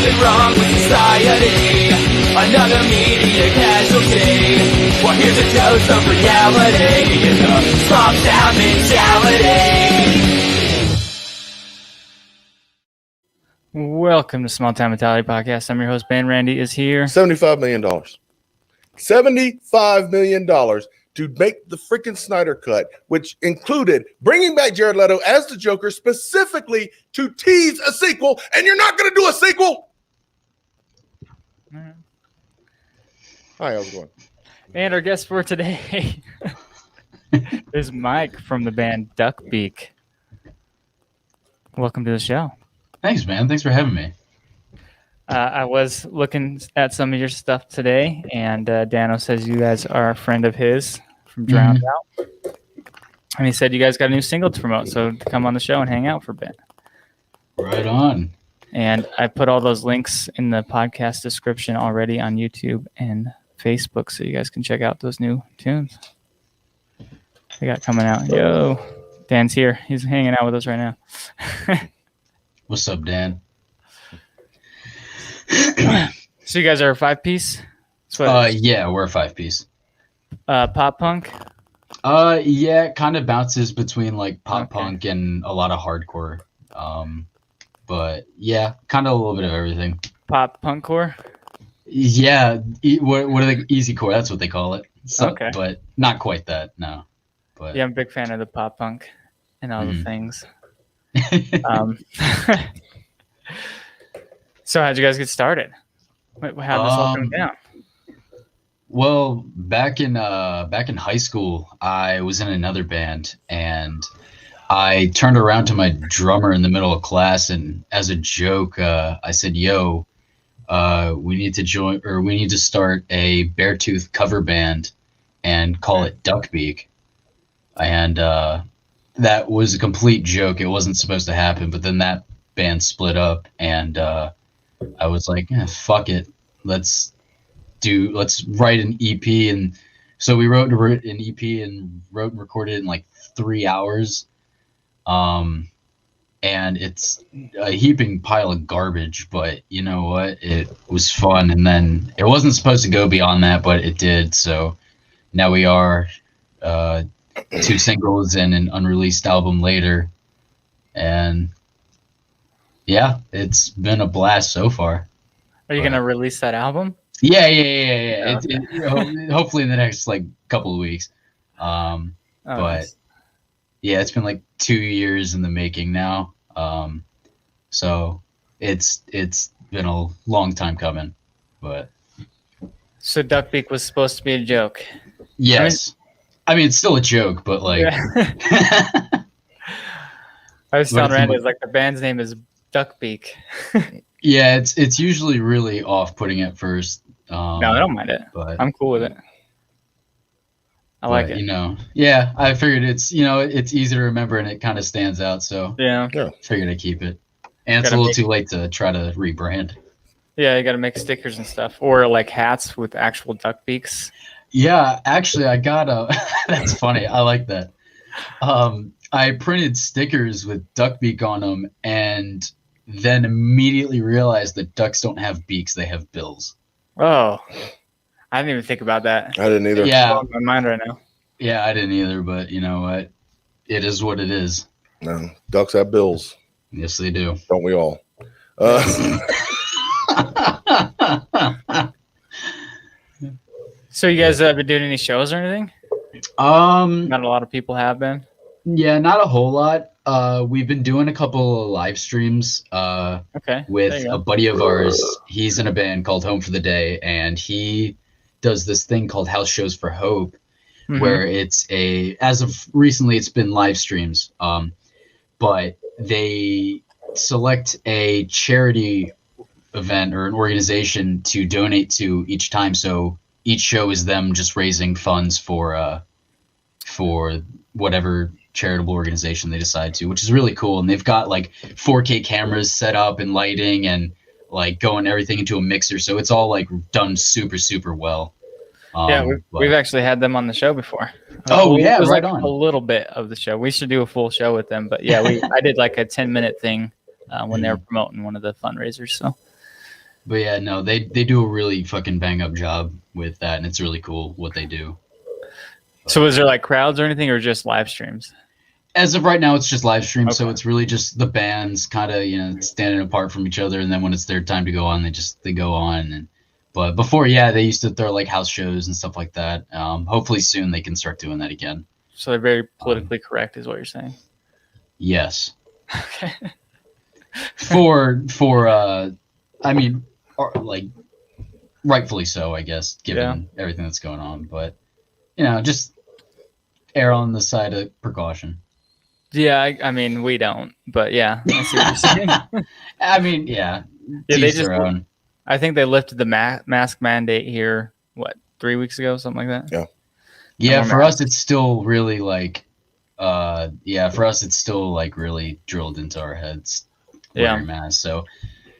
something wrong with society? Another media casualty? Well, here's a dose of reality in the small town mentality. Welcome to Small Town Mentality Podcast. I'm your host, Ben. Randy is here. $75 million. $75 million to make the freaking Snyder Cut, which included bringing back Jared Leto as the Joker specifically to tease a sequel, and you're not going to do a sequel? Hi, how's it going? And our guest for today is Mike from the band DuckBeak. Welcome to the show. Thanks, man. Thanks for having me. I was looking at some of your stuff today, and Dano says you guys are a friend of his from Drowned Out. And he said you guys got a new single to promote, so come on the show and hang out for a bit. Right on. And I put all those links in the podcast description already on YouTube and Facebook, so you guys can check out those new tunes they got coming out. Yo, Dan's here. He's hanging out with us right now. What's up, Dan? So you guys are a 5-piece? Yeah, we're a 5-piece. Pop punk? Yeah, it kind of bounces between like pop punk and a lot of hardcore. But yeah, kind of a little bit of everything. Pop punk core? Yeah, what are the easy core? That's what they call it. So, okay, but not quite that. No. But yeah, I'm a big fan of the pop punk and all the things. So how'd you guys get started? How did this all come down? Well, back in high school, I was in another band, and I turned around to my drummer in the middle of class, and as a joke, I said, "Yo, we need to start a Beartooth cover band and call it DuckBeak." And that was a complete joke. It wasn't supposed to happen, but then that band split up, and I was like, fuck it. Let's write an EP. And so we wrote an EP and wrote and recorded it in like 3 hours. And it's a heaping pile of garbage, but you know what? It was fun. And then it wasn't supposed to go beyond that, but it did. So now we are 2 singles and an unreleased album later. And yeah, it's been a blast so far. Are you going to release that album? Yeah. Okay. Hopefully in the next like couple of weeks. But nice. Yeah, it's been like 2 years in the making now. So it's been a long time coming. But so DuckBeak was supposed to be a joke. Yes. I mean it's still a joke, but like I was telling Randy, it's like the band's name is DuckBeak. Yeah, it's usually really off-putting at first. No, I don't mind it. But I'm cool with it. I like it. You know, yeah, I figured it's easy to remember and it kind of stands out. So yeah, figured I'd keep it. And it's a little too late to try to rebrand. Yeah, you got to make stickers and stuff, or like hats with actual duck beaks. Yeah, actually, I got a. That's funny. I like that. I printed stickers with DuckBeak on them, and then immediately realized that ducks don't have beaks; they have bills. Oh, I didn't even think about that. I didn't either. Yeah, it's on my mind right now. Yeah, I didn't either, but you know what? It is what it is. No, ducks have bills. Yes, they do. Don't we all? So you guys been doing any shows or anything? Not a lot of people have been. Yeah, not a whole lot. We've been doing a couple of live streams with a buddy of ours. He's in a band called Home for the Day, and he does this thing called House Shows for Hope, where it's as of recently, it's been live streams. But they select a charity event or an organization to donate to each time. So each show is them just raising funds for whatever charitable organization they decide to, which is really cool. And they've got like 4K cameras set up and lighting and like going everything into a mixer. So it's all like done super, super well. Yeah, we've actually had them on the show before. Yeah, right like on. A little bit of the show. We should do a full show with them. But yeah, I did like a 10-minute thing when they were promoting one of the fundraisers. So But yeah, no, they do a really fucking bang up job with that, and it's really cool what they do. So is there like crowds or anything, or just live streams? As of right now, it's just live stream, so Okay. it's really just the bands kind of standing apart from each other, and then when it's their time to go on, they go on. But before, yeah, they used to throw like house shows and stuff like that. Hopefully soon they can start doing that again. So they're very politically correct, is what you're saying. Yes. Okay. I mean, like rightfully so, I guess, given everything that's going on. But just err on the side of precaution. Yeah, I mean, we don't, but yeah, I see what you're saying. I mean, yeah, Yeah, they each just. their own. I think they lifted the mask mandate here. What, 3 weeks ago, something like that. Yeah, for us, it's still really like, for us, it's still like really drilled into our heads. Yeah, Wearing masks, so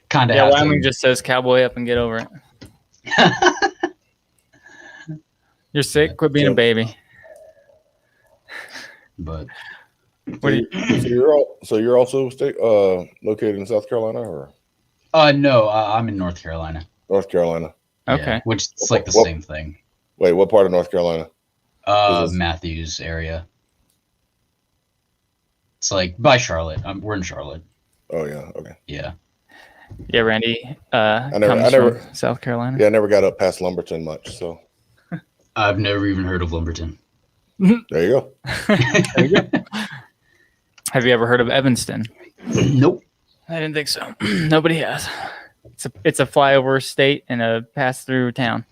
kind of. Yeah, Wyoming just says "cowboy up and get over it." You're sick. Quit being a baby. But What do you? So you're also located in South Carolina, or no, I'm in North Carolina. North Carolina. Okay. Yeah, which it's like the same thing. Wait, what part of North Carolina? Matthews area. It's like by Charlotte. We're in Charlotte. Oh yeah, okay. Yeah. Yeah, Randy. I never from South Carolina. Yeah, I never got up past Lumberton much. So I've never even heard of Lumberton. there you go. There you go. Have you ever heard of Evanston? Nope. I didn't think so. Nobody has. It's a flyover state and a pass through town.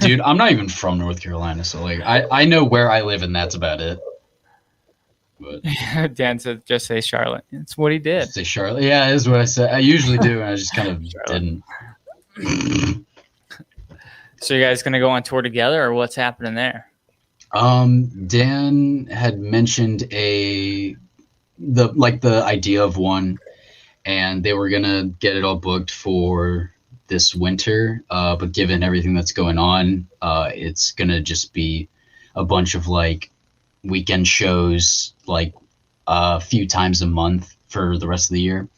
Dude, I'm not even from North Carolina, so like I know where I live and that's about it. But Dan said just say Charlotte. It's what he did. say Charlotte. Yeah, is what I said. I usually do, and I just kind of didn't. So you guys gonna go on tour together, or what's happening there? Dan had mentioned the idea of one, and they were gonna get it all booked for this winter. But given everything that's going on, it's gonna just be a bunch of like weekend shows, like a few times a month for the rest of the year.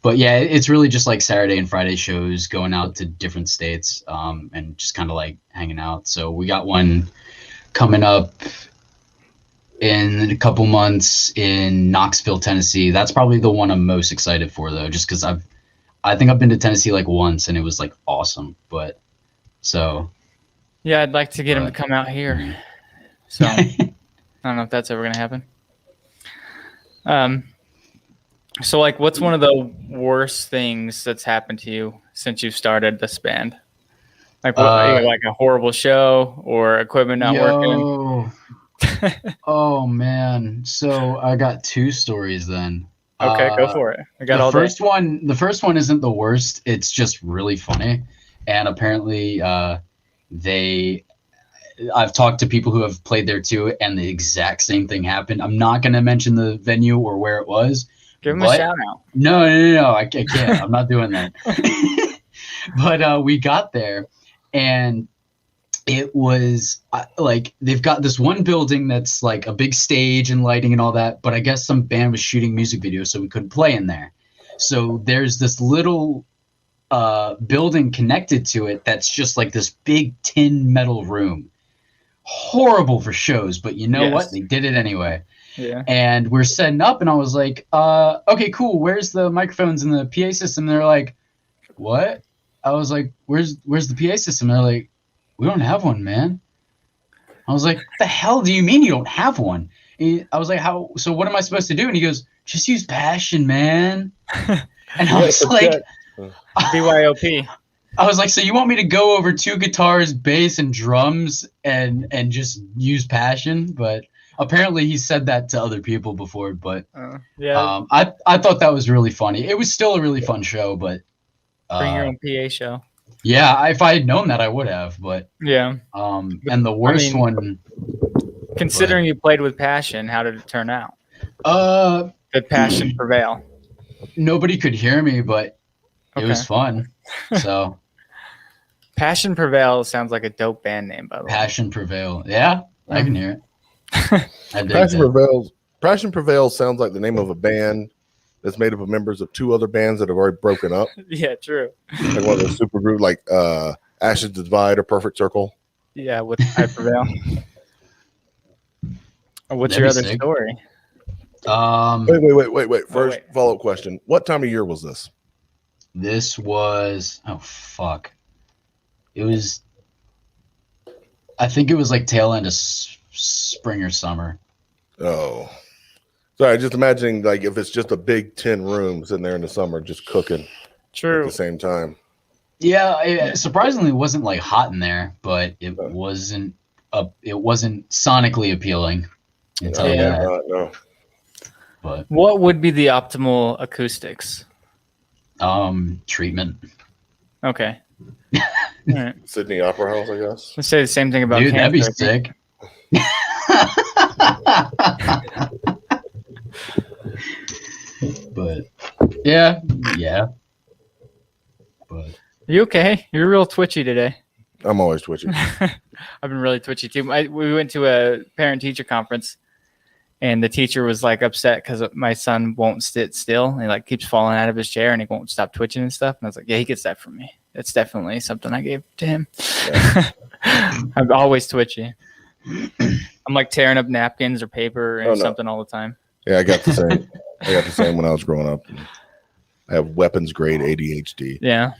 But yeah, it's really just like Saturday and Friday shows, going out to different states, and just kind of like hanging out. So we got one coming up in a couple months in Knoxville, Tennessee. That's probably the one I'm most excited for, though, just because I think I've been to Tennessee like once and it was like awesome. But so Yeah, I'd like to get him to come out here. So I don't know if that's ever gonna happen. So like, what's one of the worst things that's happened to you since you started this band? Like, like a horrible show or equipment not working? Oh man, so I got two stories then. Okay, go for it. I got the all first day. one. The first one isn't the worst. It's just really funny, and apparently, I've talked to people who have played there too, and the exact same thing happened. I'm not going to mention the venue or where it was. Give him a shout out. No, I can't. I'm not doing that. But we got there, and it was like they've got this one building that's like a big stage and lighting and all that. But I guess some band was shooting music videos, so we couldn't play in there. So there's this little building connected to it that's just like this big tin metal room. Horrible for shows, but you know what? They did it anyway. Yeah. And we're setting up, and I was like, okay, cool. Where's the microphones and the PA system? They're like, what? I was like, where's the PA system? They're like, we don't have one, man. I was like, what the hell do you mean you don't have one? I was like, how? So what am I supposed to do? And he goes, just use Passion, man. And I was like, BYOP. I was like, so you want me to go over two guitars, bass, and drums and just use Passion? But apparently he said that to other people before. But I thought that was really funny. It was still a really fun show, but bring your own PA show. Yeah, if I had known that, I would have. But yeah. And the worst one. Considering you played with Passion, how did it turn out? Did Passion prevail? Nobody could hear me, but it was fun. So Passion Prevail sounds like a dope band name, by the way. Passion Prevail. Yeah, I can hear it. Passion Prevail sounds like the name of a band that's made up of members of 2 other bands that have already broken up. Yeah, true. Like one of those super groups, like Ashes to Divide or Perfect Circle. Yeah, with I Prevail. What's That'd your be other sick. story? Wait. First wait. follow-up question. What time of year was this? This was fuck. It was. I think it was like tail end of spring or summer. Oh. Sorry, just imagining like if it's just a big 10 rooms in there in the summer just cooking at True. the same time. Yeah, it surprisingly wasn't like hot in there, but it wasn't sonically appealing. I can tell you Yeah. that. No. But What would be the optimal acoustics? treatment. Okay. All right. Sydney Opera House, I guess. Let's say the same thing about Dude, that'd be cancer. sick. But yeah. But You okay? You're real twitchy today. I'm always twitching. I've been really twitchy too. We went to a parent-teacher conference, and the teacher was like upset because my son won't sit still. He like keeps falling out of his chair, and he won't stop twitching and stuff. And I was like, "Yeah, he gets that from me. It's definitely something I gave to him." Yeah. I'm always twitchy. I'm like tearing up napkins or paper and something all the time. Yeah, I got the same. I got the same when I was growing up. I have weapons grade ADHD. Yeah.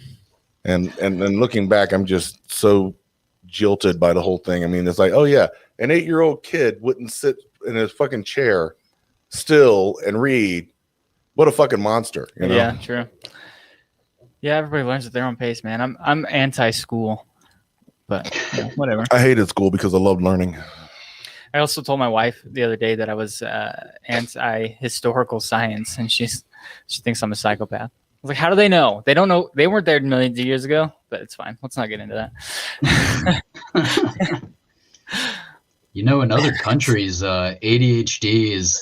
And looking back, I'm just so jilted by the whole thing. I mean, it's like, oh yeah, an 8-year-old kid wouldn't sit in his fucking chair still and read. What a fucking monster, you know? Yeah, true. Yeah, everybody learns at their own pace, man. I'm anti-school, but you know, whatever. I hated school because I loved learning. I also told my wife the other day that I was anti-historical science, and she thinks I'm a psychopath. I was like, how do they know? They don't know. They weren't there millions of years ago, but it's fine. Let's not get into that. You know, in other countries, ADHD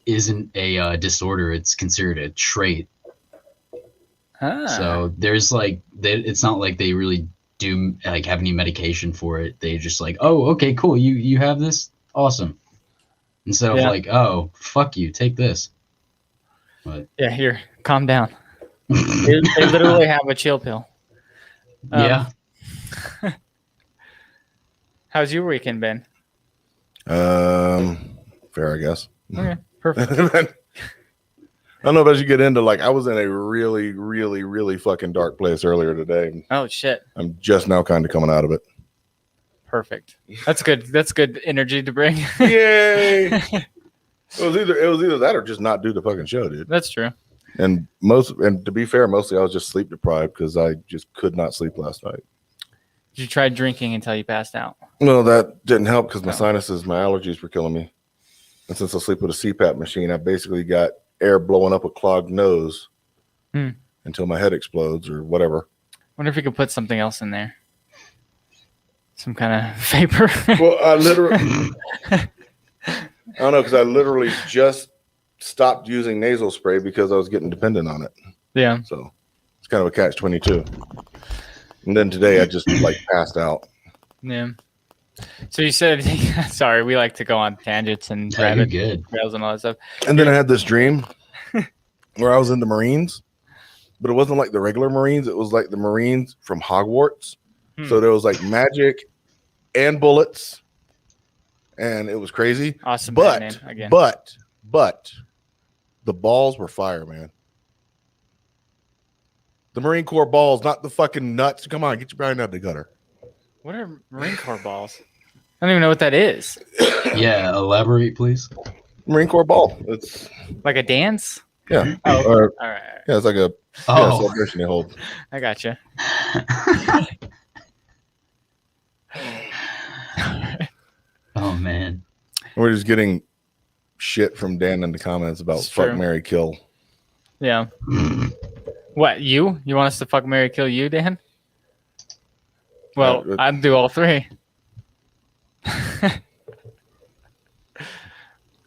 isn't a disorder. It's considered a trait. So there's like, it's not like they really do like have any medication for it. They just like, oh, okay, cool. You have this, awesome. Instead of like, oh, fuck you, take this. But yeah, here, calm down. they literally have a chill pill. Yeah. How's your weekend been? Fair, I guess. Okay, perfect. I don't know if I should get into like I was in a really, really, really fucking dark place earlier today. Oh shit! I'm just now kind of coming out of it. Perfect. That's good. That's good energy to bring. Yay! It was either that or just not do the fucking show, dude. That's true. And to be fair, mostly I was just sleep deprived because I just could not sleep last night. Did you try drinking until you passed out? No, that didn't help because my sinuses, my allergies were killing me. And since I sleep with a CPAP machine, I basically got air blowing up a clogged nose until my head explodes or whatever. Wonder if you could put something else in there. Some kind of vapor. Well, I don't know, because I literally just stopped using nasal spray because I was getting dependent on it. Yeah. So it's kind of a catch-22. And then today I just like passed out. Yeah. So you said, sorry, we like to go on tangents and rabbit trails and all that stuff. And then I had this dream where I was in the Marines, but it wasn't like the regular Marines. It was like the Marines from Hogwarts. So there was like magic and bullets, and it was crazy. Awesome. But name again. but the balls were fire, man. The Marine Corps balls, not the fucking nuts. Come on, get your Brian out of the gutter. What are Marine Corps balls? I don't even know what that is. Yeah, elaborate, please. Marine Corps ball. It's like a dance. Yeah. Oh, or, all right. Yeah, it's like a celebration they hold. I gotcha. Oh man, we're just getting shit from Dan in the comments about fuck, marry, kill. Yeah. What, you want us to fuck, marry, kill you, Dan? Well, I'd do all three.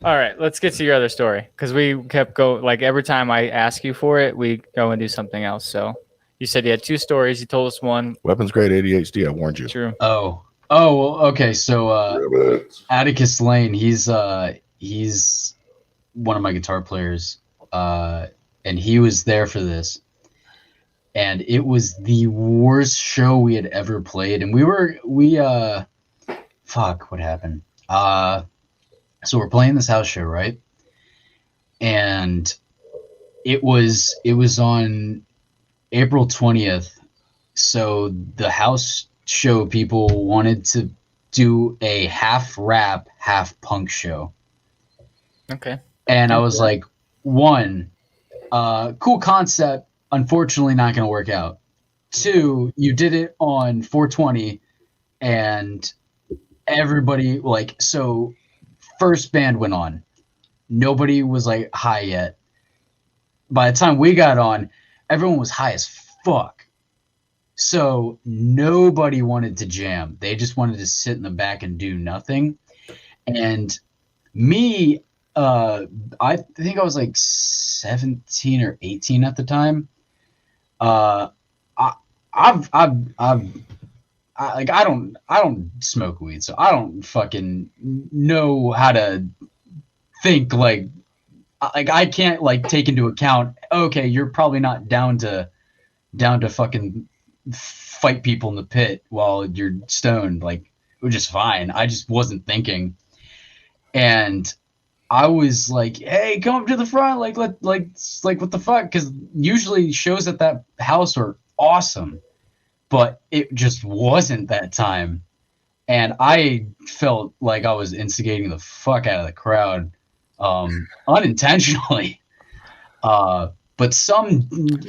All right, let's get to your other story, because we kept like every time I ask you for it, we go and do something else. So you said you had 2 stories. You told us one. Weapons grade ADHD. I warned you. True. Oh, well, okay. So Atticus Lane, he's one of my guitar players. and he was there for this. And it was the worst show we had ever played. And fuck, what happened? So we're playing this house show, right? And it was on April 20th. So the house show people wanted to do a half rap, half punk show. Okay. And I was like, one, cool concept. Unfortunately, not going to work out. Two, you did it on 420, and everybody so. First band went on, nobody was like high yet. By the time we got on, everyone was high as fuck. So nobody wanted to jam. They just wanted to sit in the back and do nothing. And me, I think I was like 17 or 18 at the time. I don't smoke weed, so I don't fucking know how to think like I can't like take into account, okay, you're probably not down to fucking fight people in the pit while you're stoned, like, which is fine. I just wasn't thinking. And I was like, hey, come up to the front, like what the fuck? Because usually shows at that house are awesome, but it just wasn't that time. And I felt like I was instigating the fuck out of the crowd, unintentionally. But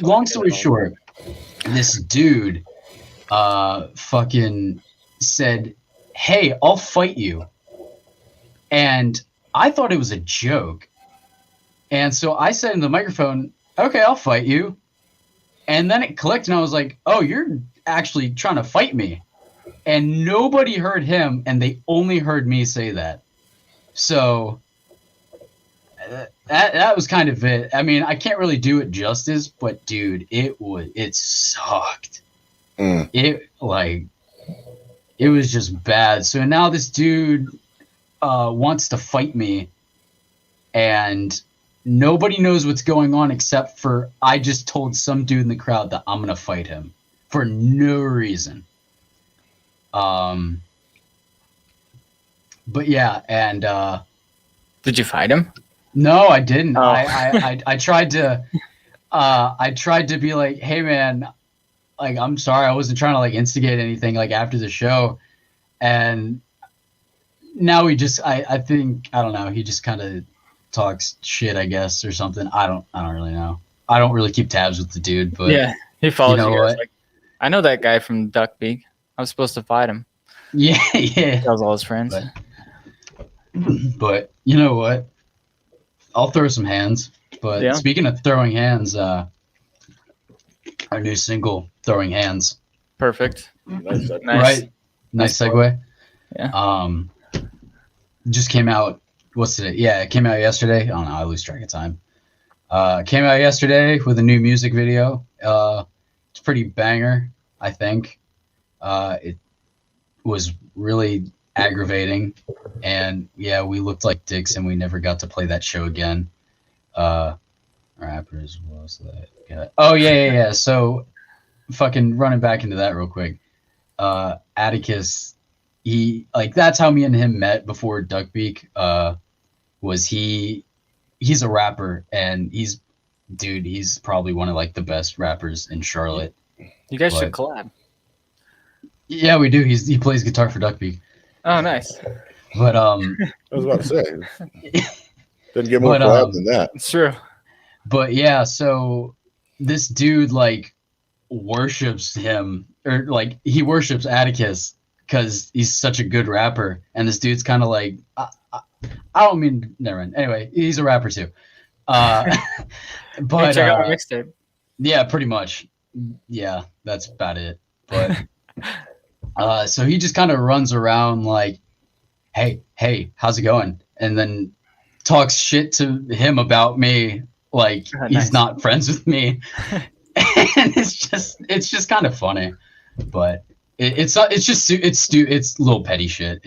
long story short, this dude fucking said, hey, I'll fight you. And I thought it was a joke. And so I said in the microphone, okay, I'll fight you. And then it clicked and I was like, oh, you're actually trying to fight me. And nobody heard him, and they only heard me say that. So that was kind of it. I mean, I can't really do it justice, but dude, it sucked. It was just bad. So now this dude wants to fight me, and nobody knows what's going on except for I just told some dude in the crowd that I'm gonna fight him for no reason. But yeah, and did you fight him? no, I didn't. Oh. I tried to be like, hey man, like, I'm sorry, I wasn't trying to like instigate anything like after the show. And now he just I think, I don't know, he just kind of talks shit, I guess, or something. I don't really know. I don't really keep tabs with the dude, but Yeah, he follows you know you guys. what? Like, I know that guy from DuckBeak. I was supposed to fight him. yeah. Tells all his friends. But you know what? I'll throw some hands. But Yeah. speaking of throwing hands, our new single, Throwing Hands. Perfect. Nice. Right? Nice segue. Yeah. Just came out. What's today? Yeah, it came out yesterday. I don't know. I lose track of time. Came out yesterday with a new music video. It's pretty banger, I think. It was really aggravating, and yeah, we looked like dicks, and we never got to play that show again. Rappers, what else did I get? Oh yeah. So, fucking running back into that real quick. Atticus, he, like, that's how me and him met before DuckBeak. Was he's a rapper, and he's probably one of like the best rappers in Charlotte. You guys should But- collab. Yeah, we do. He plays guitar for DuckBeak. Oh, nice. But I was about to say, didn't get more But, collab than that. It's true. But yeah, so this dude like worships him, or like he worships Atticus because he's such a good rapper. And this dude's kind of like, I don't mean, never mind. Anyway, he's a rapper too. Hey, But check out my mixtape. yeah, pretty much. Yeah, that's about it. But so he just kind of runs around like, hey, how's it going? And then talks shit to him about me, like Oh, he's nice. not friends with me. And it's just kind of funny. But it's little petty shit.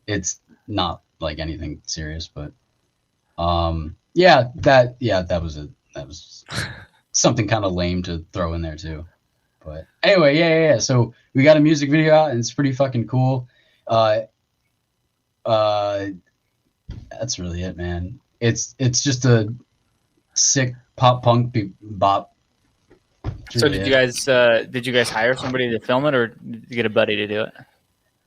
It's not like anything serious, but that was it. that was something kind of lame to throw in there too. But anyway, yeah. So we got a music video out, and it's pretty fucking cool. That's really it, man. It's just a sick pop punk bop. So did you guys hire somebody to film it, or did you get a buddy to do it?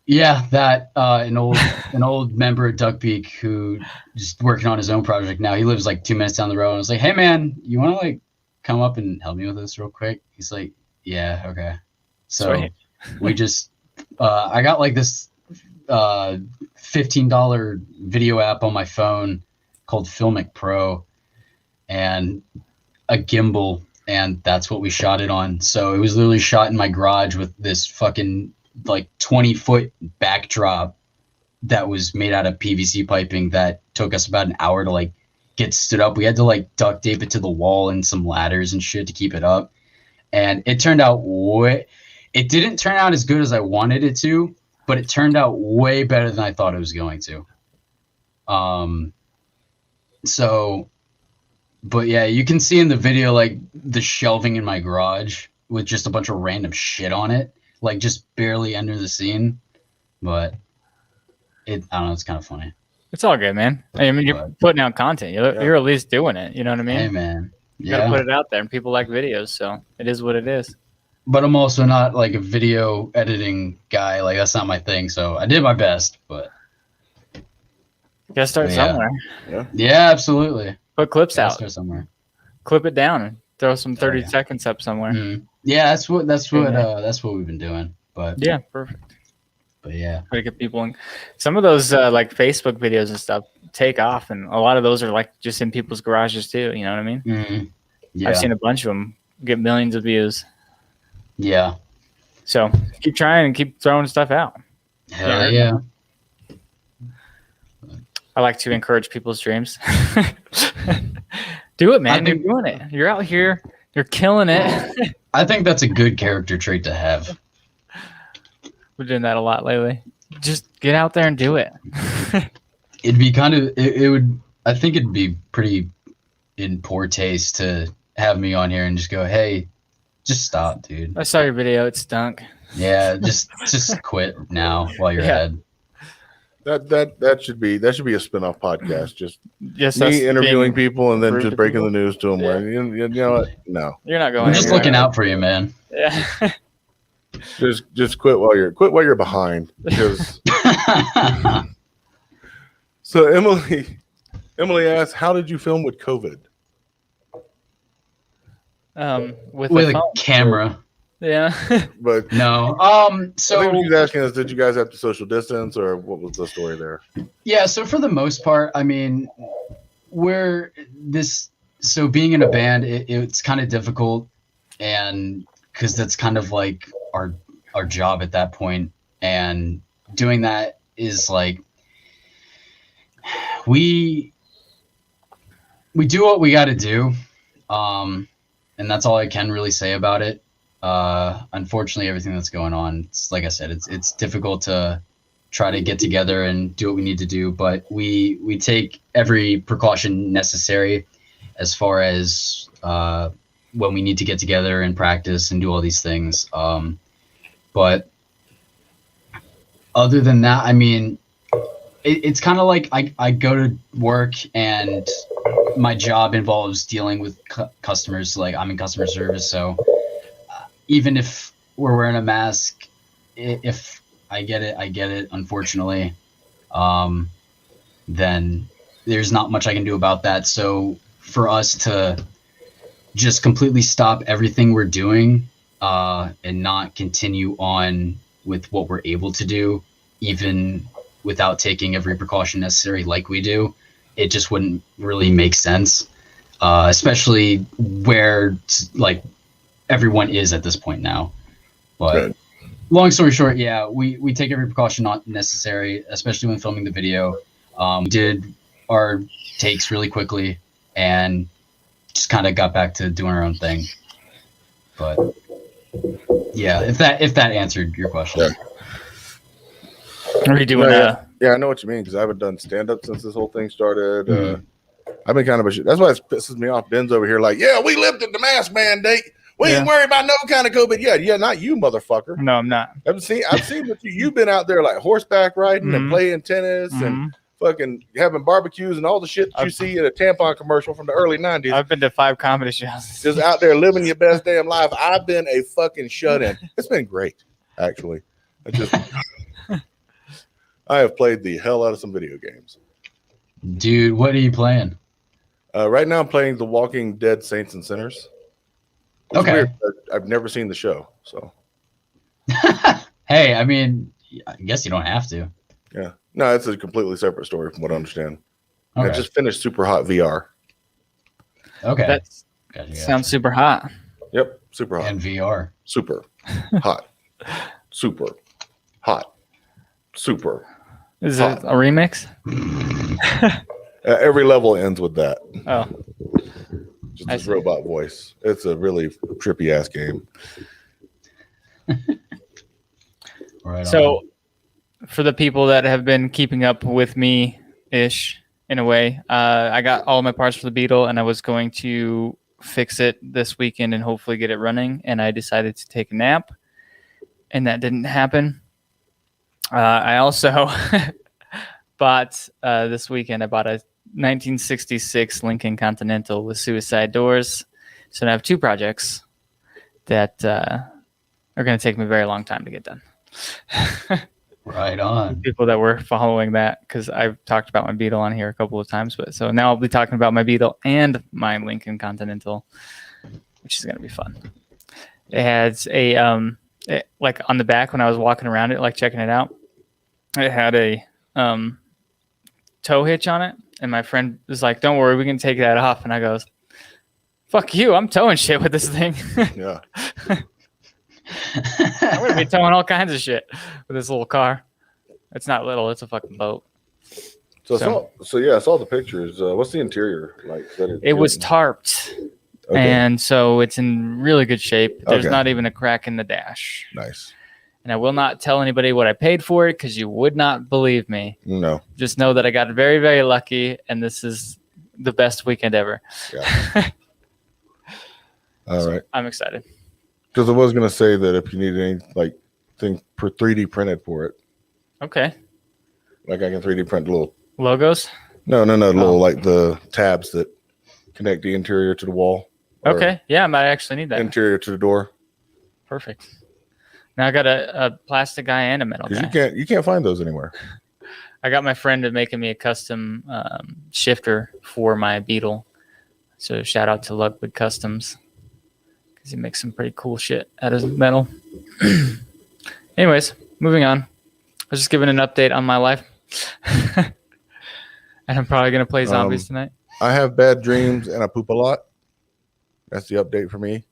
Yeah, that an old member of DuckBeak who just working on his own project now. He lives like 2 minutes down the road. And I was like, hey man, you want to like come up and help me with this real quick? He's like, yeah, okay. So Sweet. we just I got like this $15 video app on my phone called Filmic Pro and a gimbal, and that's what we shot it on. So it was literally shot in my garage with this fucking like 20-foot backdrop that was made out of PVC piping that took us about an hour to like get stood up. We had to like duct tape it to the wall and some ladders and shit to keep it up. And it turned out it didn't turn out as good as I wanted it to, but it turned out way better than I thought it was going to. But yeah, you can see in the video like the shelving in my garage with just a bunch of random shit on it, like just barely enter the scene. But I don't know, it's kind of funny. It's all good, man. I mean, you're putting out content. You're at least doing it. You know what I mean? Hey, man. You gotta put it out there, and people like videos, so it is what it is. But I'm also not like a video editing guy. Like that's not my thing. So I did my best, but You gotta start somewhere. Yeah, absolutely. Put clips Gotta out. start somewhere. Clip it down and throw some 30 seconds up somewhere. Mm. Yeah, that's what we've been doing. But Yeah, perfect. But yeah. Try to get people in. Some of those like Facebook videos and stuff take off, and a lot of those are like just in people's garages too. You know what I mean? Mm-hmm. Yeah. I've seen a bunch of them get millions of views. Yeah. So keep trying and keep throwing stuff out. Hell yeah. I like to encourage people's dreams. Do it, man. You're doing it. You're out here. You're killing it. I think that's a good character trait to have. We're doing that a lot lately. Just get out there and do it. It'd be kind of, it would, I think it'd be pretty in poor taste to have me on here and just go, hey, just stop, dude. I saw your video. It stunk. Yeah, just quit now while you're ahead. That should be a spin-off podcast. Just us me interviewing people and then rude just to breaking people. the news to them. Yeah. Where you know what? No, You're not going. I'm just anywhere. looking out for you, man. Yeah. just quit while you're behind. Because so Emily asked, "How did you film with COVID?" With a phone. camera. Yeah. But No. So I think what she's asking is, did you guys have to social distance, or what was the story there? yeah, so for the most part, I mean, so being in a band, it's kind of difficult, and because that's kind of like our job at that point, and doing that is like we do what we got to do, and that's all I can really say about it. Unfortunately, everything that's going on, it's like I said, it's difficult to try to get together and do what we need to do, but we take every precaution necessary as far as when we need to get together and practice and do all these things. But other than that, I mean, it's kind of like I go to work and my job involves dealing with customers. Like I'm in customer service, so even if we're wearing a mask, if I get it, unfortunately, then there's not much I can do about that. So for us to just completely stop everything we're doing and not continue on with what we're able to do, even without taking every precaution necessary like we do, it just wouldn't really make sense, especially where like everyone is at this point now. But Good. Long story short, yeah, we take every precaution not necessary, especially when filming the video. We did our takes really quickly and just kind of got back to doing our own thing. But yeah, if that answered your question. Yeah. Are you doing yeah, I know what you mean, because I haven't done stand-up since this whole thing started. I've been kind of a shit. That's why it pisses me off. Ben's over here like, yeah, we lifted the mask mandate. We ain't worried about no kind of COVID. Yeah, not you, motherfucker. No, I'm not. I've seen what you've been out there like horseback riding and playing tennis and fucking having barbecues and all the shit that you see in a tampon commercial from the early 90s. I've been to 5 comedy shows. Just out there living your best damn life. I've been a fucking shut-in. It's been great, actually. I have played the hell out of some video games. Dude, what are you playing? Right now I'm playing The Walking Dead Saints and Sinners. It's weird. I've never seen the show, so. Hey, I mean, I guess you don't have to. Yeah. No, it's a completely separate story from what I understand. Okay. I just finished Super Hot VR. Okay. That sounds super hot. Yep, super hot. And VR. Super hot. Super hot. Super. Is it a remix? Every level ends with that. Oh. Just this robot voice. It's a really trippy ass game. Right. So, for the people that have been keeping up with me ish in a way, I got all my parts for the Beetle and I was going to fix it this weekend and hopefully get it running. And I decided to take a nap and that didn't happen. I also bought this weekend, I bought a 1966 Lincoln Continental with suicide doors. So now I have 2 projects that are going to take me a very long time to get done. Right on. People that were following that, because I've talked about my Beetle on here a couple of times, but so now I'll be talking about my Beetle and my Lincoln Continental, which is going to be fun. It has a like on the back when I was walking around it, like checking it out, it had a tow hitch on it, and my friend was like, "Don't worry, we can take that off." And I goes, "Fuck you, I'm towing shit with this thing." Yeah. I'm gonna be towing all kinds of shit with this little car. It's not little; it's a fucking boat. I saw the pictures. What's the interior like? It was tarped, and so it's in really good shape. There's not even a crack in the dash. Nice. And I will not tell anybody what I paid for it because you would not believe me. No. Just know that I got very, very lucky, and this is the best weekend ever. Yeah. All right. I'm excited. Because I was going to say that if you need anything for 3D printed for it. Okay. Like I can 3D print little logos? No, little like the tabs that connect the interior to the wall. Okay. Yeah, I might actually need that. Interior to the door. Perfect. Now I got a plastic guy and a metal guy. You can't find those anywhere. I got my friend making me a custom shifter for my Beetle. So shout out to DuckBeak Customs. Because he makes some pretty cool shit out of metal. Anyways, moving on. I was just giving an update on my life. And I'm probably going to play zombies tonight. I have bad dreams and I poop a lot. That's the update for me.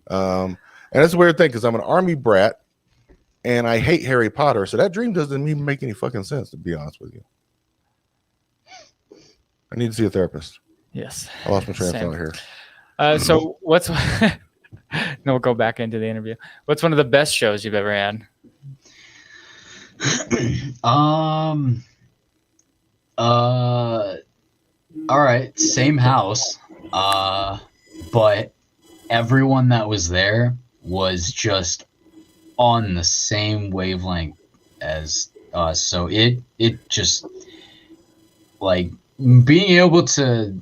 And it's a weird thing because I'm an army brat and I hate Harry Potter. So that dream doesn't even make any fucking sense, to be honest with you. I need to see a therapist. Yes. I lost my train of thought here. So what's then we'll go back into the interview. What's one of the best shows you've ever had? All right, same house. But everyone that was there was just on the same wavelength as us. So it just like being able to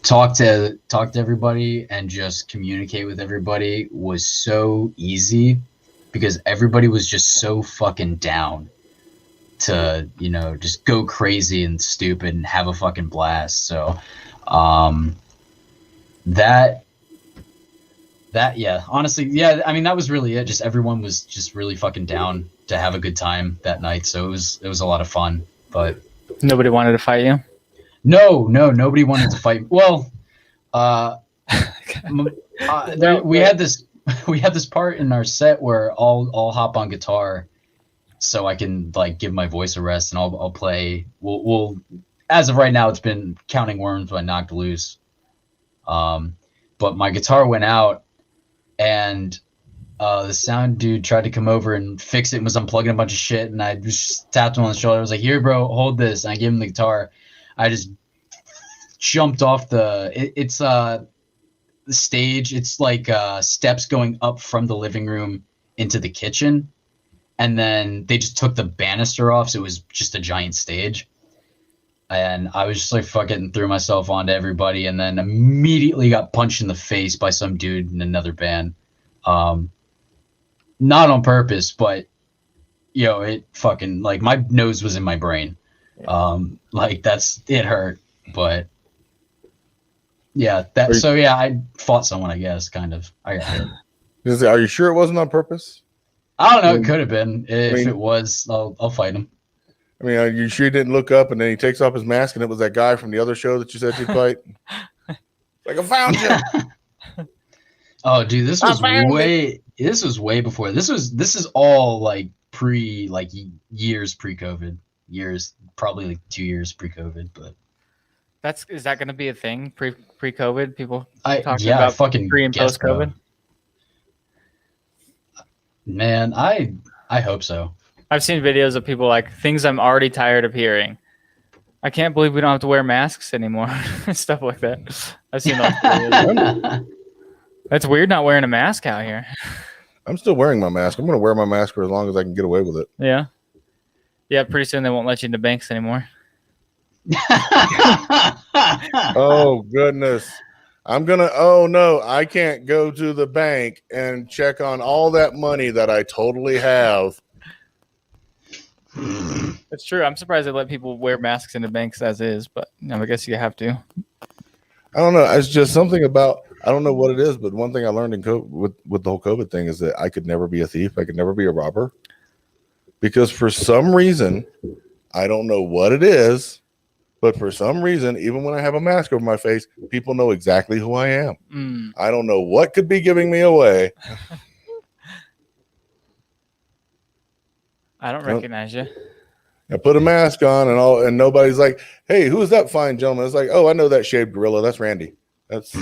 talk to everybody and just communicate with everybody was so easy because everybody was just so fucking down to, just go crazy and stupid and have a fucking blast. So yeah, honestly, yeah, I mean, that was really it. Just everyone was just really fucking down to have a good time that night. So it was a lot of fun, but nobody wanted to fight you? No, nobody wanted to fight. Well, we had this part in our set where I'll hop on guitar so I can like give my voice a rest and I'll play. We'll as of right now, it's been Counting Worms by Knocked Loose. But my guitar went out and the sound dude tried to come over and fix it and was unplugging a bunch of shit. And I just tapped him on the shoulder. I was like, "Here, bro, hold this." And I gave him the guitar. I just jumped off it's the stage. It's like steps going up from the living room into the kitchen, and then they just took the banister off, so it was just a giant stage. And I was just like fucking threw myself onto everybody, and then immediately got punched in the face by some dude in another band. Not on purpose, but it fucking, like, my nose was in my brain. Like, it hurt, but yeah, I fought someone, I guess, kind of. I got hit. Are you sure it wasn't on purpose? I don't know. It could have been. If it was, I'll fight him. I mean, are you sure you didn't look up and then he takes off his mask and it was that guy from the other show that you said you'd fight? Like, I found you. Oh, dude, this was way before. This is all like years pre-COVID. Probably like 2 years pre-COVID, but is that going to be a thing pre-COVID? People talking about fucking pre and post-COVID. Man, I hope so. I've seen videos of people like things I'm already tired of hearing. I can't believe we don't have to wear masks anymore. Stuff like that. I've seen those videos. That's weird not wearing a mask out here. I'm still wearing my mask. I'm going to wear my mask for as long as I can get away with it. Yeah. Yeah, pretty soon they won't let you into banks anymore. Oh, goodness. Oh, no, I can't go to the bank and check on all that money that I totally have. It's true. I'm surprised they let people wear masks into banks as is, but I guess you have to. I don't know. It's just something about, I don't know what it is, but one thing I learned with the whole COVID thing is that I could never be a thief. I could never be a robber. Because for some reason, I don't know what it is, but for some reason, even when I have a mask over my face, people know exactly who I am. I don't know what could be giving me away. I don't recognize you. I put a mask on and nobody's like, "Hey, who is that fine gentleman?" It's like, "Oh, I know that shaved gorilla. That's Randy." That's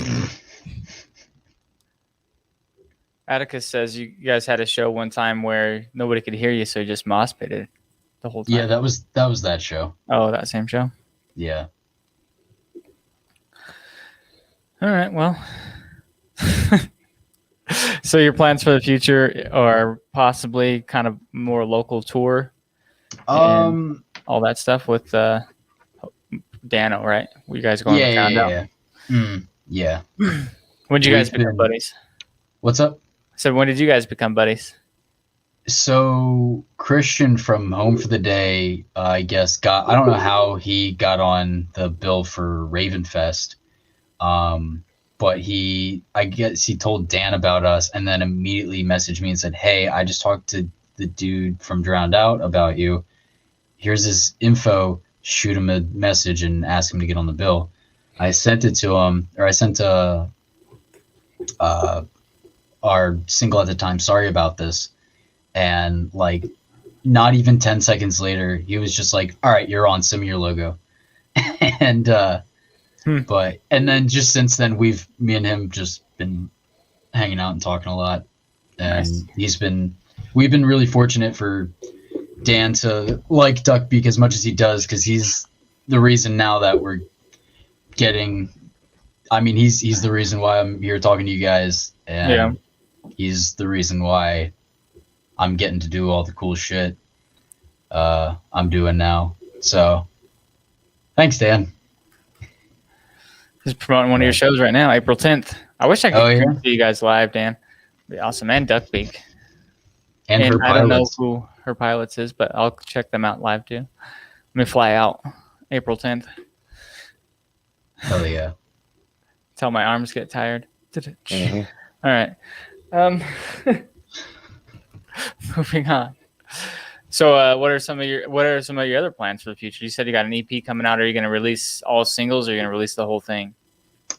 Atticus says you guys had a show one time where nobody could hear you, so you just mosh pitted the whole time. Yeah, that was that show. Oh, that same show? Yeah. All right, well. So your plans for the future are possibly kind of more local tour? All that stuff with Dano, right? You guys going to find out? Yeah. When did you guys become buddies? What's up? So when did you guys become buddies? So Christian from Home for the Day, I guess I don't know how he got on the bill for Ravenfest. But I guess he told Dan about us and then immediately messaged me and said, "Hey, I just talked to the dude from Drowned Out about you. Here's his info. Shoot him a message and ask him to get on the bill." I sent it to him, or I sent our single at the time, "Sorry about this." And like not even 10 seconds later, he was just like, "All right, you're on, send me your logo." And and then just since then, me and him just been hanging out and talking a lot. And nice. We've been really fortunate for Dan to like DuckBeak as much as he does, because he's the reason now that we're getting, he's the reason why I'm here talking to you guys. And he's the reason why I'm getting to do all the cool shit I'm doing now. So thanks, Dan. He's promoting one of your shows right now, April 10th. I wish I could see you guys live, Dan. It'd be awesome. And DuckBeak. And her I don't know who Her Pilots is, but I'll check them out live too. Let me fly out April 10th. Hell yeah. Till my arms get tired. Mm-hmm. All right. Moving on. So, what are some of your other plans for the future? You said you got an EP coming out. Are you going to release all singles, or are you going to release the whole thing?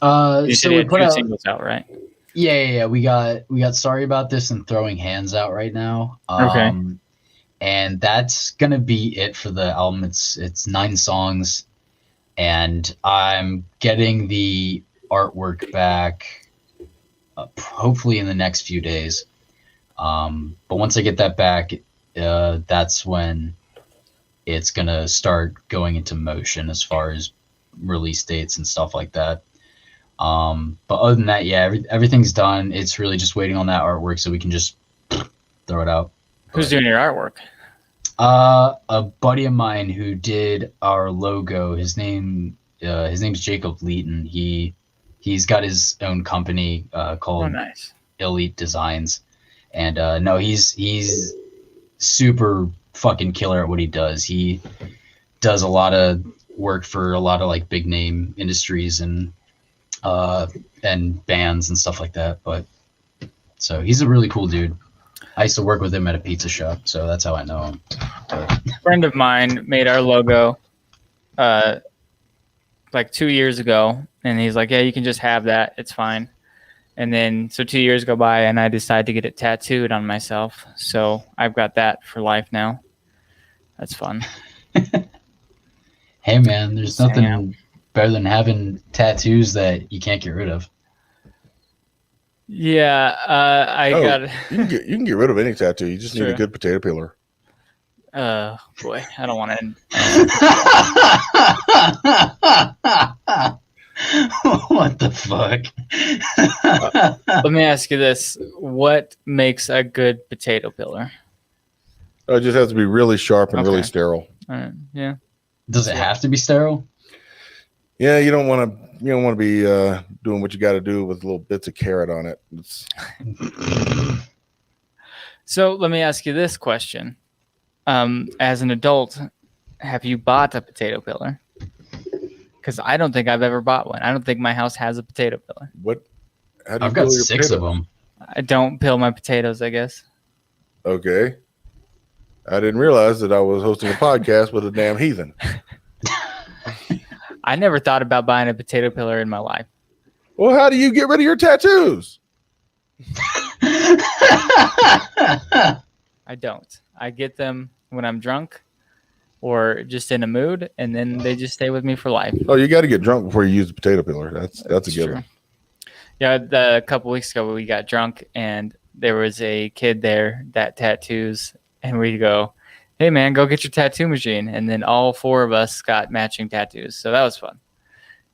You said you had two singles out, right? Yeah. We got Sorry About This and Throwing Hands out right now. Okay. And that's gonna be it for the album. It's 9 songs, and I'm getting the artwork back hopefully in the next few days. But once I get that back, that's when it's gonna start going into motion as far as release dates and stuff like that. But other than that, yeah, everything's done. It's really just waiting on that artwork so we can just throw it out. Who's doing your artwork? A buddy of mine who did our logo. His name's Jacob Leeton. He's got his own company called nice. Elite Designs, and no, he's super fucking killer at what he does. He does a lot of work for a lot of like big name industries and bands and stuff like that. But so he's a really cool dude. I used to work with him at a pizza shop, so that's how I know him. A friend of mine made our logo like 2 years ago, and he's like, yeah, you can just have that. It's fine. And then so 2 years go by, and I decided to get it tattooed on myself. So I've got that for life now. That's fun. Hey, man, there's nothing better than having tattoos that you can't get rid of. Yeah, I got. You can get rid of any tattoo. You just need a good potato peeler. Boy, I don't want to. What the fuck? Let me ask you this: what makes a good potato peeler? It just has to be really sharp and really sterile. Yeah. Does it have to be sterile? Yeah, you don't want to be doing what you got to do with little bits of carrot on it. So let me ask you this question: as an adult, have you bought a potato peeler? Because I don't think I've ever bought one. I don't think my house has a potato peeler. What? I've got 6 of them. I don't peel my potatoes, I guess. Okay. I didn't realize that I was hosting a podcast with a damn heathen. I never thought about buying a potato peeler in my life. Well, how do you get rid of your tattoos? I don't. I get them when I'm drunk or just in a mood, and then they just stay with me for life. Oh, you got to get drunk before you use the potato peeler. That's a given. Yeah, a couple weeks ago we got drunk, and there was a kid there that tattoos, and we go, hey, man, go get your tattoo machine. And then all 4 of us got matching tattoos. So that was fun.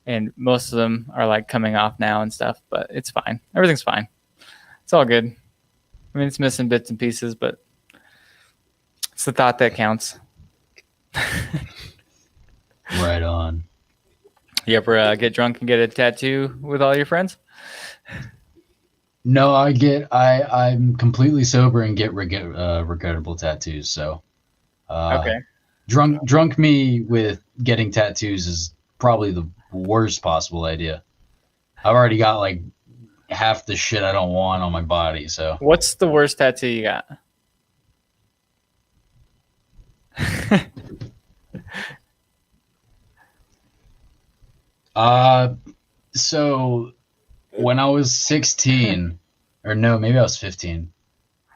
And most of them are like coming off now and stuff, but it's fine. Everything's fine. It's all good. I mean, it's missing bits and pieces, but it's the thought that counts. Right on. You ever get drunk and get a tattoo with all your friends? No, I'm completely sober and get regrettable tattoos. So, okay. Drunk me with getting tattoos is probably the worst possible idea. I've already got like half the shit I don't want on my body. So, what's the worst tattoo you got? So when I was 16, or no, maybe I was 15.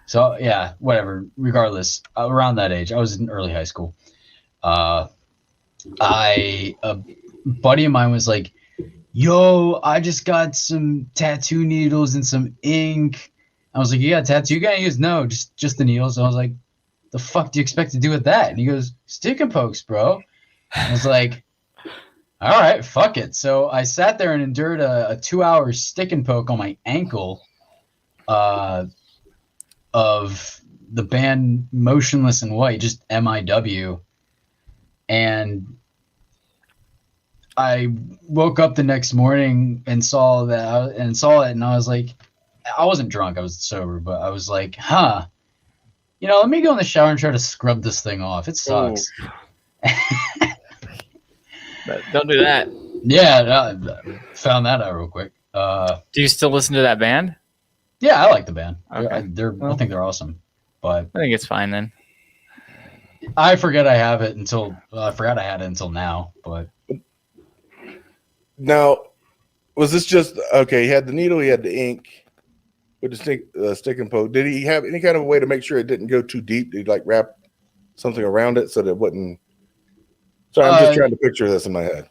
So yeah, whatever. Regardless, around that age, I was in early high school. A buddy of mine was like, "Yo, I just got some tattoo needles and some ink." I was like, "You got a tattoo gun?" He goes, "No, just the needles." I was like, "The fuck do you expect to do with that?" And he goes, "Stick and pokes, bro." I was like, all right, fuck it. So I sat there and endured a 2-hour stick and poke on my ankle of the band Motionless in White, just MIW. And I woke up the next morning and saw it, and I was like, I wasn't drunk, I was sober, but I was like, let me go in the shower and try to scrub this thing off. It sucks. Don't do that. Yeah, found that out real quick. Do you still listen to that band? Yeah, I like the band. Okay. I think they're awesome. But I think it's fine then. I forgot I had it until now. But now, was this just okay? He had the needle, he had the ink with the stick and poke. Did he have any kind of way to make sure it didn't go too deep? Did he like wrap something around it so that it wouldn't? Sorry, I'm just trying to picture this in my head.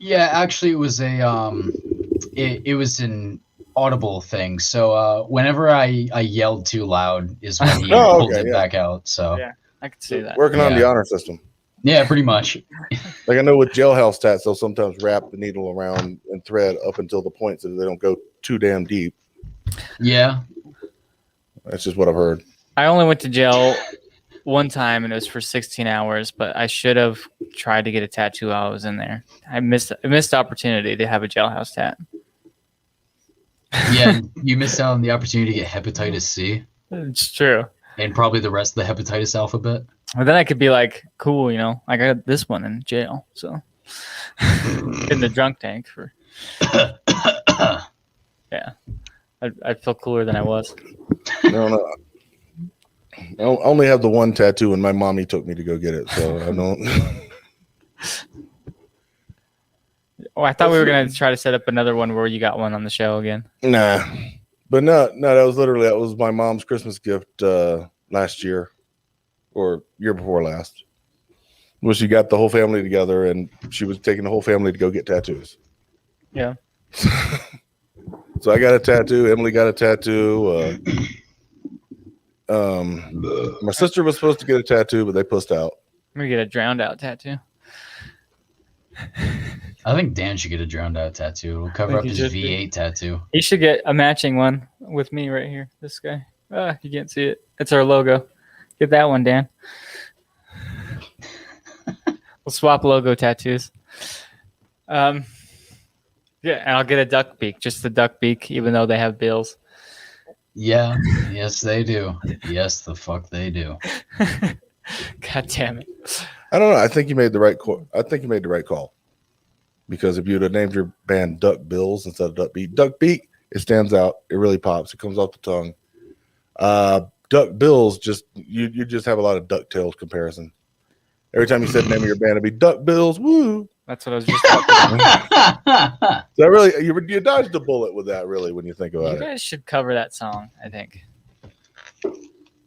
Yeah, actually, it was it was an audible thing. So whenever I yelled too loud is when he pulled it back out. So yeah, I could see that. Working on the honor system. Yeah, pretty much. Like I know with jailhouse tats, they'll sometimes wrap the needle around and thread up until the point so that they don't go too damn deep. Yeah. That's just what I've heard. I only went to jail one time, and it was for 16 hours. But I should have tried to get a tattoo while I was in there. I missed the opportunity to have a jailhouse tat. Yeah, you missed out on the opportunity to get hepatitis C It's true. and probably the rest of the hepatitis alphabet. But then I could be like, cool, you know, I got this one in jail, so in the drunk tank for. Yeah, I'd feel cooler than I was. No. I only have the one tattoo, and my mommy took me to go get it, so I don't. Oh, I thought we were gonna try to set up another one where you got one on the show again. Nah, but no, that was my mom's Christmas gift last year, or year before last. Well, she got the whole family together, and she was taking the whole family to go get tattoos. Yeah. So I got a tattoo. Emily got a tattoo. My sister was supposed to get a tattoo, but they pussed out. I'm gonna get a drowned out tattoo. I think Dan should get a drowned out tattoo. It'll cover up his V8 tattoo. He should get a matching one with me right here. This guy. You can't see it. It's our logo. Get that one, Dan. We'll swap logo tattoos. Yeah, and I'll get a duck beak, just the duck beak, even though they have bills. Yeah, yes they do. Yes, the fuck they do. God damn it! I don't know. I think you made the right call. Because if you'd have named your band Duck Bills instead of DuckBeak, it stands out. It really pops. It comes off the tongue. Duck Bills, you just have a lot of DuckTales comparison. Every time you said the name of your band, it'd be Duck Bills. Woo! That's what I was just talking about. So really, you dodged a bullet with that. Really, when you think about You guys should cover that song, I think.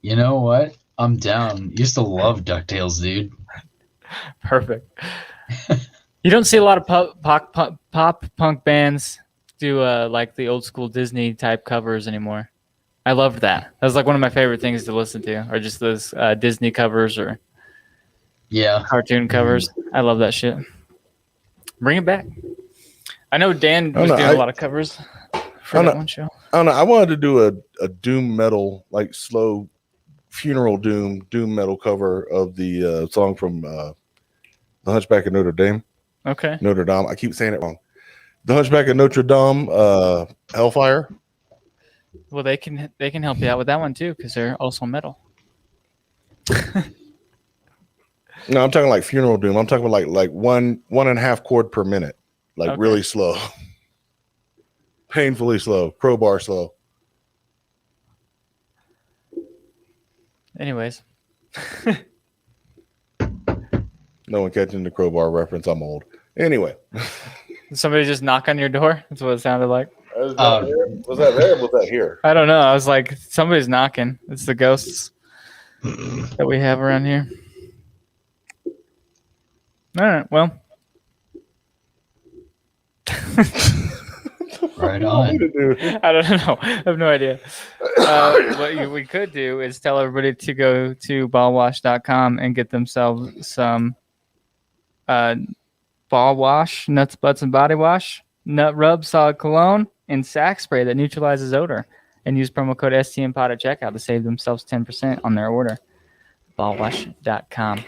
You know what? I'm down. Used to love DuckTales, dude. Perfect. You don't see a lot of pop punk bands do like the old school Disney type covers anymore. I loved that. That was like one of my favorite things to listen to, or just those Disney covers or cartoon covers. I love that shit. Bring it back. I know Dan was doing a lot of covers for that one show. I don't know. I wanted to do a doom metal, like slow funeral doom metal cover of the song from The Hunchback of Notre Dame. Okay. Notre Dame. I keep saying it wrong. The Hunchback of Notre Dame, Hellfire. Well, they can help you out with that one too, because they're also metal. No, I'm talking like funeral doom. I'm talking about like 1.5 chord per minute, like really slow, painfully slow, crowbar slow. Anyways, no one catching the crowbar reference. I'm old. Anyway, did somebody just knock on your door? That's what it sounded like. was that there? Or was that here? I don't know. I was like, somebody's knocking. It's the ghosts that we have around here. All right. Well. Right on. I don't know. I have no idea. What we could do is tell everybody to go to ballwash.com and get themselves some ball wash, nuts, butts, and body wash, nut rub, solid cologne, and sack spray that neutralizes odor. And use promo code STMPOD at checkout to save themselves 10% on their order. Ballwash.com.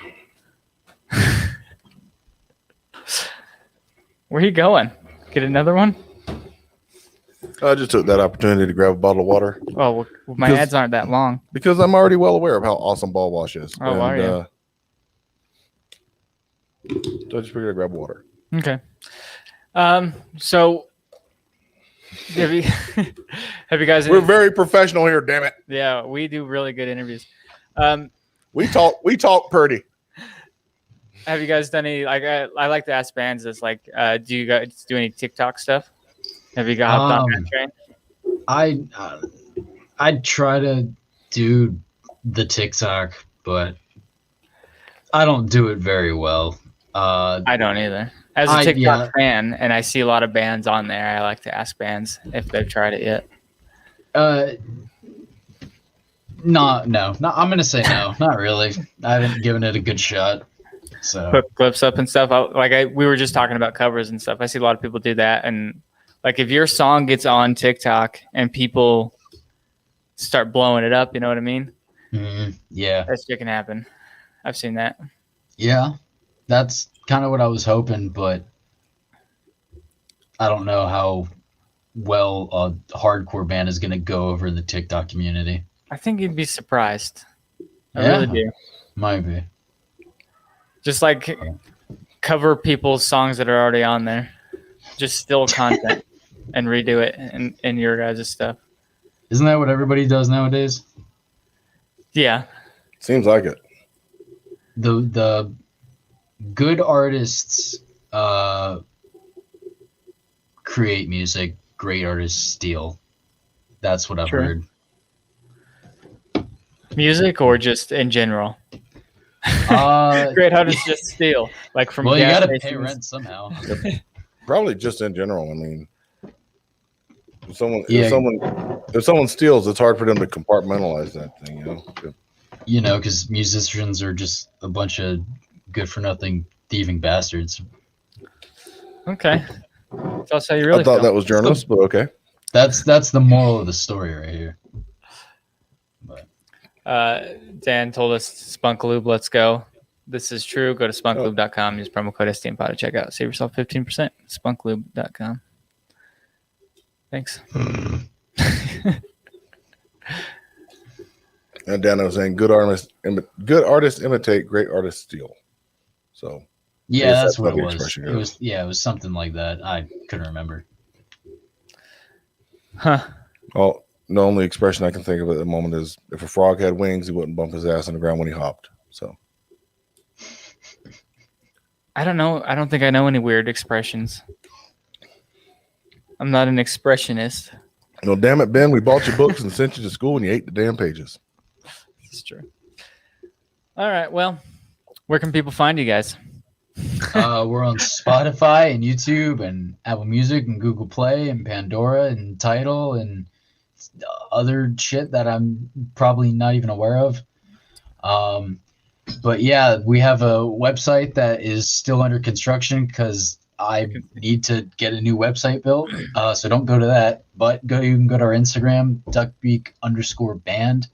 Where are you going? Get another one? I just took that opportunity to grab a bottle of water. Oh, well, my ads aren't that long. Because I'm already well aware of how awesome Ball Wash is. Oh, are you? So I just figured I'd grab water. Okay. So have you guys? We're very professional here, damn it. Yeah, we do really good interviews. We talk pretty. Have you guys done any? Like, I like to ask bands this. Like, do you guys do any TikTok stuff? Have you got hopped on that train? I try to do the TikTok, but I don't do it very well. I don't either. As a TikTok fan, and I see a lot of bands on there, I like to ask bands if they've tried it yet. No. I'm gonna say no. Not really. I haven't given it a good shot. So Put clips up and stuff. We were just talking about covers and stuff. I see a lot of people do that. And like if your song gets on TikTok and people start blowing it up, you know what I mean? Yeah. That shit can happen. I've seen that. Yeah. That's kind of what I was hoping, but I don't know how well a hardcore band is going to go over in the TikTok community. I think you'd be surprised. I Yeah. really do. Might be. Just like cover people's songs that are already on there. Just steal content and redo it in your guys' stuff. Isn't that what everybody does nowadays? Yeah. Seems like it. The good artists create music, great artists steal. That's what I've heard. Music or just in general? Great artists just steal. Like from well, you gas got to pay stations. rent somehow. Probably just in general. I mean, if someone steals, it's hard for them to compartmentalize that thing, you know. You know, because musicians are just a bunch of good-for-nothing thieving bastards. Okay. That's how you really I thought feel. that was journalists, but okay. That's the moral of the story right here. But Dan told us Spunk Lube, let's go. This is true. Go to spunklube.com. Use promo code STMPod to check out. Save yourself 15%. Spunklube.com. Thanks. And Dan was saying, good artists imitate, great artists steal. So yeah, that's what the it was. expression It was it was something like that. I couldn't remember. Huh. Well, the only expression I can think of at the moment is if a frog had wings, he wouldn't bump his ass on the ground when he hopped. So I don't know. I don't think I know any weird expressions. I'm not an expressionist. no, damn it, Ben, we bought your books and sent you to school and you ate the damn pages. This is true. All right. Well, where can people find you guys? We're on Spotify and YouTube and Apple Music and Google Play and Pandora and Tidal and other shit that I'm probably not even aware of. But yeah, we have a website that is still under construction because I need to get a new website built. So don't go to that, but you can go to our Instagram, DuckBeak_band.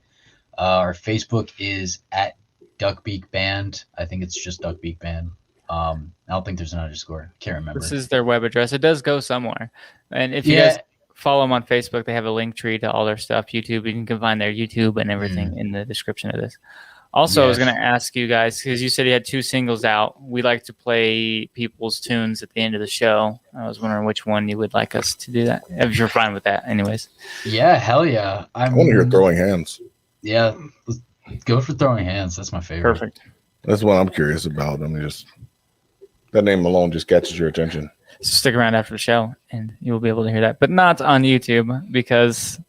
Our Facebook is at DuckBeak Band. I think it's just DuckBeak Band. I don't think there's an underscore. Can't remember. This is their web address. It does go somewhere. And if you guys follow them on Facebook, they have a link tree to all their stuff. YouTube, you can find their YouTube and everything in the description of this. Also, I was going to ask you guys, because you said you had 2 singles out. We like to play people's tunes at the end of the show. I was wondering which one you would like us to do that, if you're fine with that anyways. Yeah, hell yeah. I want to hear Throwing Hands. Yeah, let's go for Throwing Hands. That's my favorite. Perfect. That's what I'm curious about. I mean, just that name alone just catches your attention. So stick around after the show, and you will be able to hear that. But not on YouTube, because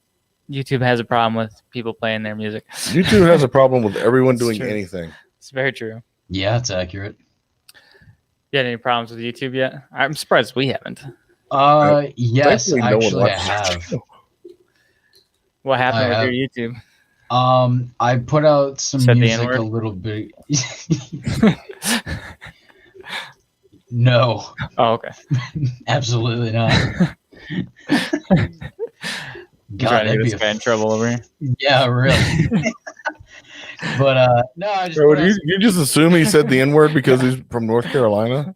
YouTube has a problem with people playing their music. YouTube has a problem with everyone doing anything. It's very true. Yeah, it's accurate. You had any problems with YouTube yet? I'm surprised we haven't. Yes, actually I have. What happened with your YouTube? I put out some music a little bit. No. Oh, okay. Absolutely not. God, that'd be in trouble over here. Yeah, really. But no, I just. Bro, you just assume he said the N-word because he's from North Carolina?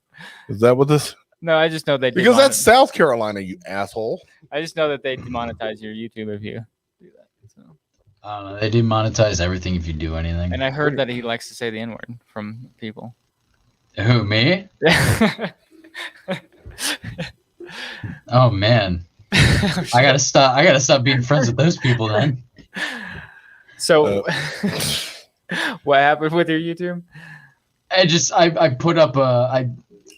Is that what this? No, I just know they because that's South Carolina, you asshole. I just know that they demonetize your YouTube if you do that. So. I don't know. They demonetize everything if you do anything. And I heard that he likes to say the N-word from people. Who, me? Oh man. I gotta stop being friends with those people then. So what happened with your YouTube? I put up I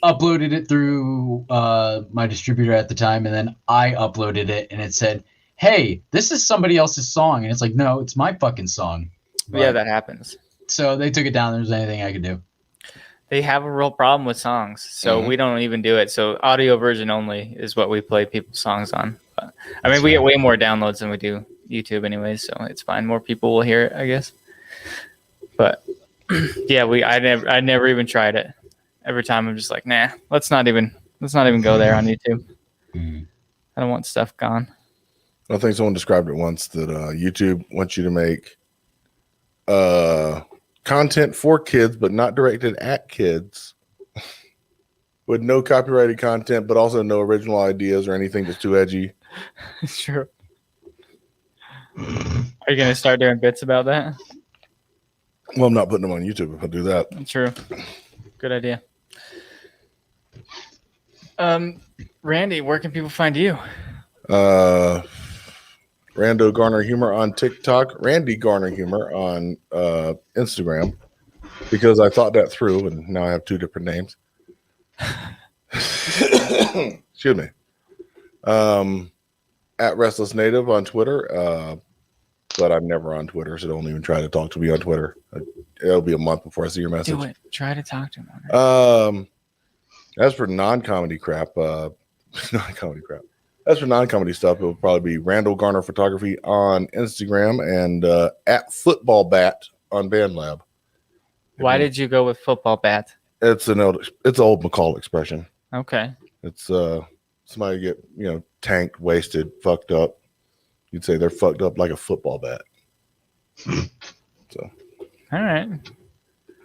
uploaded it through my distributor at the time, and then I uploaded it and it said, hey, this is somebody else's song, and it's like, no, it's my fucking song. But, yeah, that happens. So they took it down. There was anything I could do. They have a real problem with songs, so we don't even do it. So audio version only is what we play people's songs on. But, I mean, we get way more downloads than we do YouTube anyways, so it's fine. More people will hear it, I guess. But Yeah, I never even tried it. Every time I'm just like, nah, let's not even go there on YouTube. Mm. I don't want stuff gone. I think someone described it once that YouTube wants you to make content for kids, but not directed at kids, with no copyrighted content, but also no original ideas or anything that's too edgy. Sure. Are you gonna start doing bits about that? Well, I'm not putting them on YouTube if I do that. True. Good idea. Randy, where can people find you? Rando Garner Humor on TikTok, Randy Garner Humor on Instagram, because I thought that through and now I have two different names. Excuse me. At Restless Native on Twitter, but I'm never on Twitter, so don't even try to talk to me on Twitter. It'll be a month before I see your message. Do it. Try to talk to him. As for non-comedy crap, As for non-comedy stuff, it will probably be Randall Garner Photography on Instagram and at Football Bat on BandLab. Why did you go with football bat? It's an old McCall expression. Okay. It's somebody get tanked, wasted, fucked up. You'd say they're fucked up like a football bat. So, all right.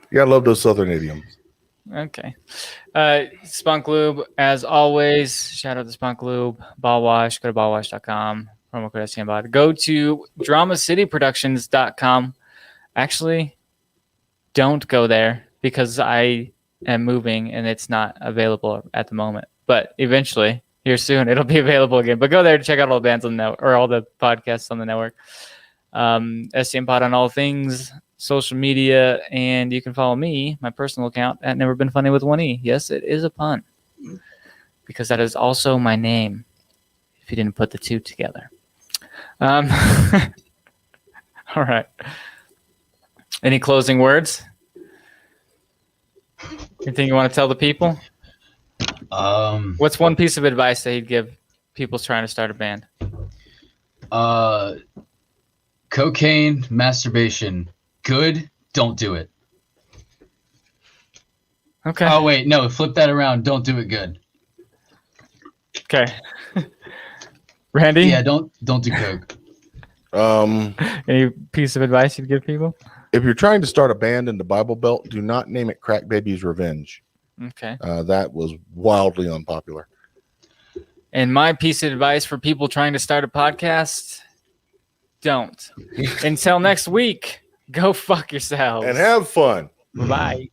You gotta love those Southern idioms. Okay. Spunk Lube, as always, shout out to Spunk Lube. Ball Wash, go to ballwash.com. Promo code SCMBOD. Go to dramacityproductions.com. Actually, don't go there because I am moving and it's not available at the moment. But eventually, here soon, it'll be available again. But go there to check out all the bands on the network, or all the podcasts on the network. SCMPod on all things, social media, and you can follow me, my personal account, at Never Been Funny with 1E. Yes, it is a pun, because that is also my name, if you didn't put the two together. All right. Any closing words? Anything you want to tell the people? What's one piece of advice that he'd give people trying to start a band? Cocaine, masturbation, good, don't do it. Okay. Oh, wait, no, flip that around. Don't do it good. Okay. Randy? Yeah, don't do coke. Any piece of advice you'd give people? If you're trying to start a band in the Bible Belt, do not name it Crack Baby's Revenge. Okay. That was wildly unpopular. And my piece of advice for people trying to start a podcast, don't. Until next week, go fuck yourselves. And have fun. Bye.